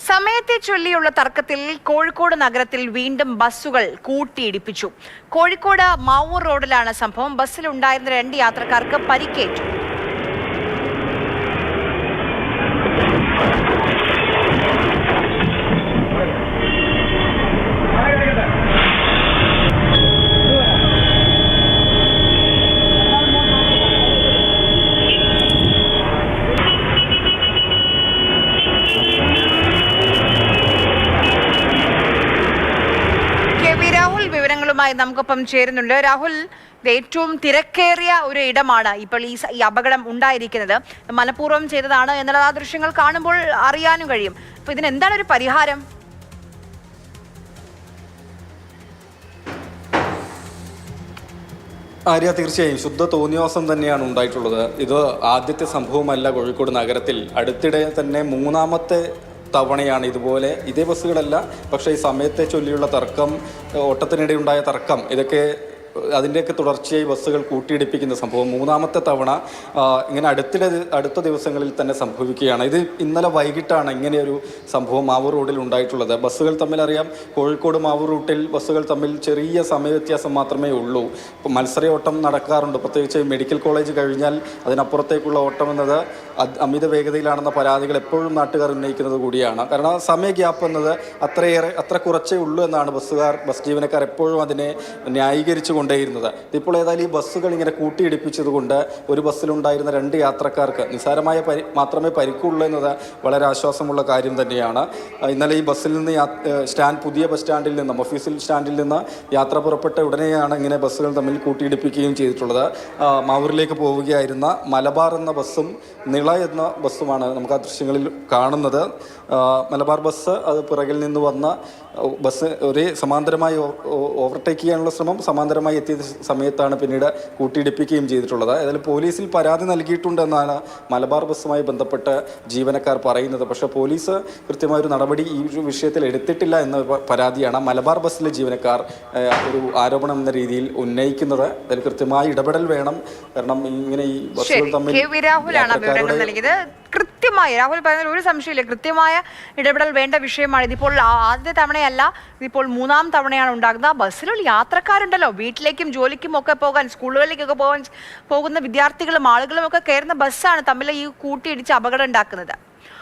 സമയത്തെ ചൊല്ലിയുള്ള തർക്കത്തിൽ കോഴിക്കോട് നഗരത്തിൽ വീണ്ടും ബസ്സുകൾ കൂട്ടിയിടിപ്പിച്ചു. കോഴിക്കോട് മാവൂർ റോഡിലാണ് സംഭവം. ബസ്സിലുണ്ടായിരുന്ന 2 യാത്രക്കാർക്ക് പരിക്കേറ്റു. വിവരങ്ങളുമായി നമുക്കൊപ്പം ചേരുന്നുണ്ട്. രാഹുൽ, ഏറ്റവും തിരക്കേറിയ ഒരു ഇടമാണ് ഇപ്പോൾ ഈ അപകടം ഉണ്ടായിരിക്കുന്നത്. മനഃപൂർവ്വം ചെയ്തതാണ് എന്നുള്ള ആ ദൃശ്യങ്ങൾ കാണുമ്പോൾ അറിയാനും കഴിയും. അപ്പൊ ഇതിനെന്താണ് ഒരു പരിഹാരം? ആര്യ, തീർച്ചയായും ശുദ്ധ തോന്നിവാസം തന്നെയാണ് ഉണ്ടായിട്ടുള്ളത്. ഇത് ആദ്യത്തെ സംഭവമല്ല കോഴിക്കോട് നഗരത്തിൽ. അടുത്തിടെ തന്നെ 3ാമത്തെ തവണയാണ് ഇതുപോലെ. ഇതേ ബസ്സുകളല്ല, പക്ഷേ ഈ സമയത്തെ ചൊല്ലിയുള്ള തർക്കം, ഓട്ടത്തിനിടെ ഉണ്ടായ തർക്കം, ഇതൊക്കെ അതിൻ്റെയൊക്കെ തുടർച്ചയായി ബസ്സുകൾ കൂട്ടിയിടിപ്പിക്കുന്ന സംഭവം 3ാമത്തെ തവണ ഇങ്ങനെ അടുത്ത ദിവസങ്ങളിൽ തന്നെ സംഭവിക്കുകയാണ്. ഇത് ഇന്നലെ വൈകിട്ടാണ് ഇങ്ങനെയൊരു സംഭവം മാവൂർ റോഡിൽ ഉണ്ടായിട്ടുള്ളത്. ബസ്സുകൾ തമ്മിൽ അറിയാം, കോഴിക്കോട് മാവൂർ റൂട്ടിൽ ബസ്സുകൾ തമ്മിൽ ചെറിയ സമയവ്യത്യാസം മാത്രമേ ഉള്ളൂ. ഇപ്പോൾ മത്സര ഓട്ടം നടക്കാറുണ്ട്, പ്രത്യേകിച്ച് മെഡിക്കൽ കോളേജ് കഴിഞ്ഞാൽ അതിനപ്പുറത്തേക്കുള്ള ഓട്ടം എന്നത് അമിത വേഗതയിലാണെന്ന പരാതികൾ എപ്പോഴും നാട്ടുകാർ ഉന്നയിക്കുന്നത് കൂടിയാണ്. കാരണം സമയ ഗ്യാപ്പ് എന്നത് അത്ര കുറച്ചേ ഉള്ളൂ എന്നാണ് ബസ് ജീവനക്കാർ എപ്പോഴും അതിനെ ന്യായീകരിച്ചു കൊണ്ടേയിരുന്നത്. ഇപ്പോൾ ഏതായാലും ഈ ബസ്സുകൾ ഇങ്ങനെ കൂട്ടിയിടിപ്പിച്ചതുകൊണ്ട് ഒരു ബസ്സിലുണ്ടായിരുന്ന 2 യാത്രക്കാർക്ക് നിസ്സാരമായ മാത്രമേ പരിക്കുള്ളൂ എന്നത് വളരെ ആശ്വാസമുള്ള കാര്യം തന്നെയാണ്. ഇന്നലെ ഈ ബസ്സിൽ നിന്ന് പുതിയ ബസ് സ്റ്റാൻഡിൽ നിന്നും ഓഫീസിൽ സ്റ്റാൻഡിൽ നിന്ന് യാത്ര പുറപ്പെട്ട ഉടനെയാണ് ഇങ്ങനെ ബസ്സുകൾ തമ്മിൽ കൂട്ടിയിടിപ്പിക്കുകയും ചെയ്തിട്ടുള്ളത്. മാവൂരിലേക്ക് പോവുകയായിരുന്ന മലബാർ എന്ന ബസ്സും നിള എന്ന ബസ്സുമാണ് നമുക്ക് ആ ദൃശ്യങ്ങളിൽ കാണുന്നത്. മലബാർ ബസ് അത് പിറകിൽ നിന്ന് വന്ന ബസ് ഒരേ സമാന്തരമായി ഓവർടേക്ക് ചെയ്യാനുള്ള ശ്രമം സമാന്തരമായി എത്തിയ സമയത്താണ് പിന്നീട് കൂട്ടിയിടിപ്പിക്കുകയും ചെയ്തിട്ടുള്ളത്. ഏതായാലും പോലീസിൽ പരാതി നൽകിയിട്ടുണ്ടെന്നാണ് മലബാർ ബസ്സുമായി ബന്ധപ്പെട്ട് ജീവനക്കാർ പറയുന്നത്. പക്ഷേ പോലീസ് കൃത്യമായൊരു നടപടി ഈ വിഷയത്തിൽ എടുത്തിട്ടില്ല എന്ന പരാതിയാണ് മലബാർ ബസ്സിലെ ജീവനക്കാർ ഒരു ആരോപണം എന്ന രീതിയിൽ ഉന്നയിക്കുന്നത്. അതിൽ കൃത്യമായ ഇടപെടൽ വേണം. കാരണം ഇങ്ങനെ ഈ ബസ്സുകൾ തമ്മിൽ കൃത്യമായി രാഹുൽ പറഞ്ഞതിൽ ഒരു സംശയമില്ല, കൃത്യമായ ഇടപെടൽ വേണ്ട വിഷയമാണ്. ഇതിപ്പോൾ ആദ്യത്തെ തവണയല്ല, ഇതിപ്പോൾ 3ാം തവണയാണ് ഉണ്ടാകുന്നത്. ആ ബസ്സിലുള്ള യാത്രക്കാരുണ്ടല്ലോ, വീട്ടിലേക്കും ജോലിക്കും ഒക്കെ പോകാൻ, സ്കൂളുകളിലേക്കൊക്കെ പോകുന്ന വിദ്യാർത്ഥികളും ആളുകളും ഒക്കെ കയറുന്ന ബസ്സാണ് തമ്മിൽ ഈ കൂട്ടിയിടിച്ച് അപകടം ഉണ്ടാക്കുന്നത്.